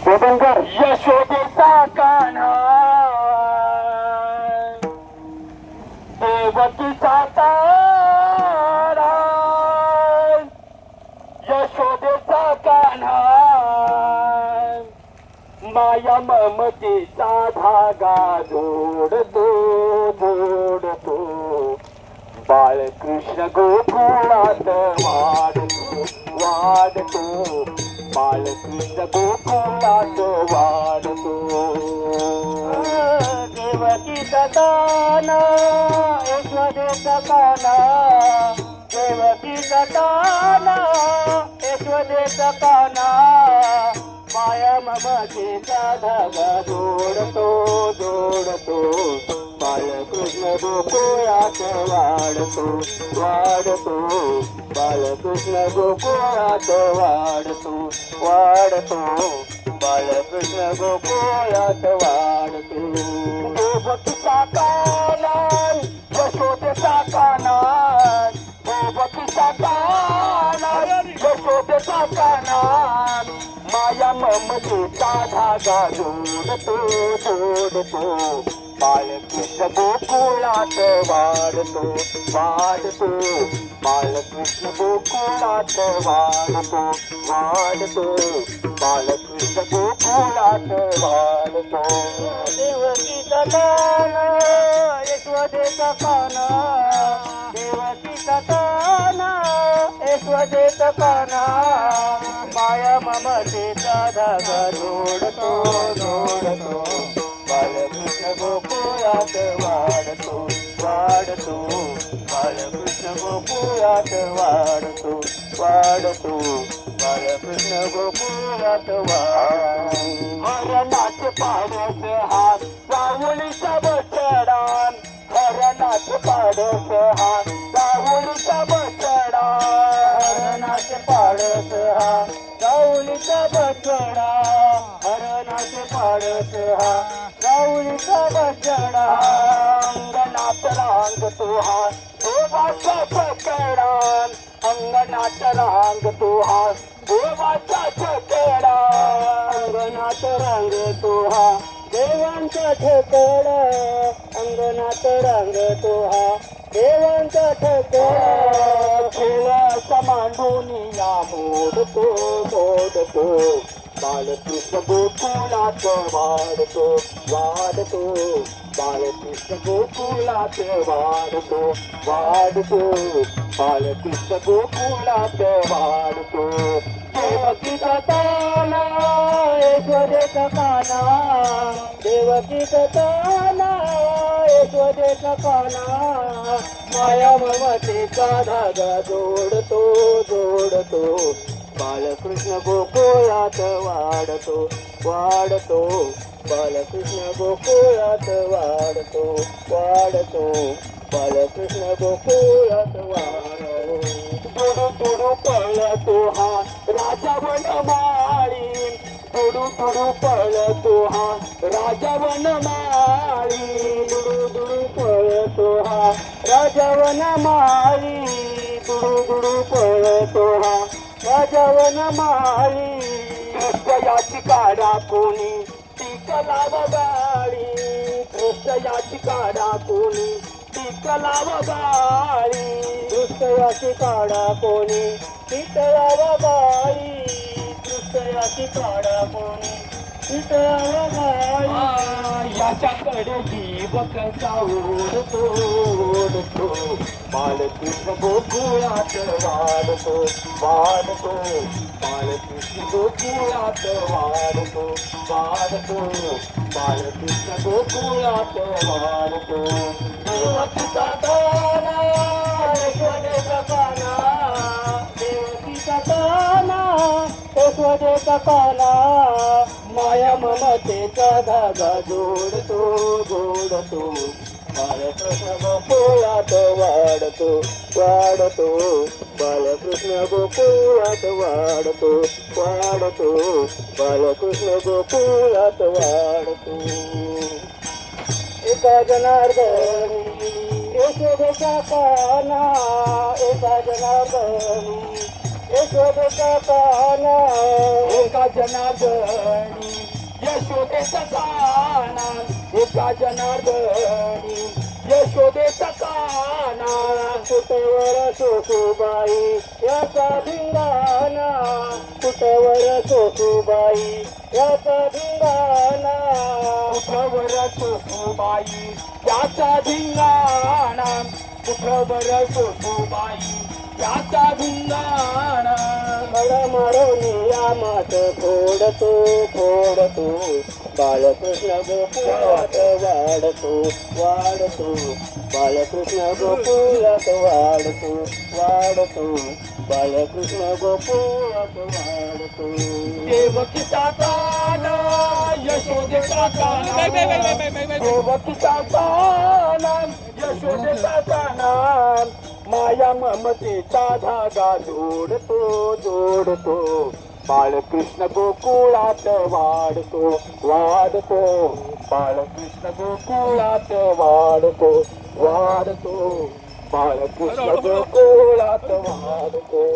शोभनकर यशोदेचा कान्हा देवकीचा तारा यशोदेचा कान्हा माया ममतेचा धागा जोडतो जोडतो बाळकृष्ण गोकुळात वाढतो वाढतो बाळकृष्ण गोकुळात वाढतो देवकीचा कान्हा यशोदेचा कान्हा देवकीचा कान्हा यशोदेचा कान्हा माया ममतेचा धागा जोडतो जोडतो बाळकृष्ण गोकुळात वाढतो वाढतो बाळकृष्ण गोकुळात वाढतो वाढतो बाळकृष्ण गोकुळात वाढतो देवकीचा कान्हा यशोदेचा कान्हा देवकीचा कान्हा यशोदेचा कान्हा माया ममतेचा धागा जोडतो जोडतो बाळकृष्ण गोकुळात वाढतो वाढतो बाळकृष्ण गोकुळात वाढतो वाढतो बाळकृष्ण गोकुळात वाढतो देवकीचा कान्हा यशोदेचा कान्हा देवकीचा कान्हा यशोदेचा कान्हा माया ममतेचा धागा जोडतो जोडतो बाळकृष्ण गोकुळात वाढतो वाढतो बाळकृष्ण गोकुळात वाढतो वाढतो बाळकृष्ण गोकुळात वाढतो हरणाच पाडस हा राहुलीचा बछडान हरणाच पाडस हा राहुलीचा बछडान हरणाच पाडस हा राहुलीचा बछडा हरणाच पाडस हा राहुलीचा बछडा अंगणात रांगतो हा देवाचा छकडा अंगणात रांगतो हा देवाचा छकडा अंगणात रांगतो हा देवांचा छकडा अंगणात रांगतो हा देवांचा छकडा खेळाचा मांडूनिया मोडतो मोडतो बाळकृष्ण गोकुळात वाढतो वाढतो बाळकृष्ण गोकुळात वाढतो वाढतो बाळकृष्ण गोकुळात वाढतो देवकीचा कान्हा यशोदेचा कान्हा देवकीचा कान्हा यशोदेचा कान्हा माया ममतेचा धागा जोडतो जोडतो बाळकृष्ण गोकुळात वाढतो वाढतो बाळकृष्ण गोकुळात वाढतो वाढतो बाळकृष्ण गोकुळात वाढतो तुडू तुडू पळतो हा राजा वनमाळी तुडू तुडू पळतो हा राजा वनमाळी दुडू दुडू पळतो हा राजा वनमाळी दुडू दुडू पळतो हा राजा वनमाळी कृष्णयाची काढा कोणी ती लाव गाडी कृष्णयाची काढा कोणी ती लाव गाडी कृष्णयाची काढा कोणी ती लाव गाडी कृष्णयाची काढा कोणी ती लाव गाडी याच्याकडे जीव कसा ओढतो ओढतो बाळकृष्ण गोकुळात वाढतो वाढतो बाळकृष्ण गोकुळात वाढतो वाढतो बाळकृष्ण गोकुळात वाढतो देवकीचा कान्हा यशोदेचा कान्हा देवकीचा कान्हा यशोदेचा कान्हा माया ममतेचा धागा जोडतो जोडतो बाळकृष्ण गोकुळात वाढतो वाढतो बाळकृष्ण गोकुळात वाढतो वाढतो बाळकृष्ण गोकुळात वाढतो एका जनार्दनी यशोदेचा कान्हा एका जनार्दनी यशोदेचा कान्हा एका जनार्दनी यशोदेचा काना एका जनार्दनी यशोदेचा काना कुटवर सोसूबाई याचा धिंगाणा कुटवर सोसूबाई याचा धिंगाणा कुटवर सोसूबाई याचा धिंगाणा कुटवर सोसूबाई याचा धिंगाणा मला मारवली यामात फोडतो फोडतो बाळकृष्ण गोकुळात वाढतो वाढतो बाळकृष्ण गोकुळात वाढतो वाढतो बाळकृष्ण गोकुळात वाढतो देवकीचा काना यशोदेचा काना देवकीचा काना यशोदेचा काना माया ममतेचा धागा जोडतो जोडतो बाळकृष्ण गोकुळात वाढतो वाढतो बाळकृष्ण गोकुळात वाढतो वाढतो बाळकृष्ण गोकुळात वाढतो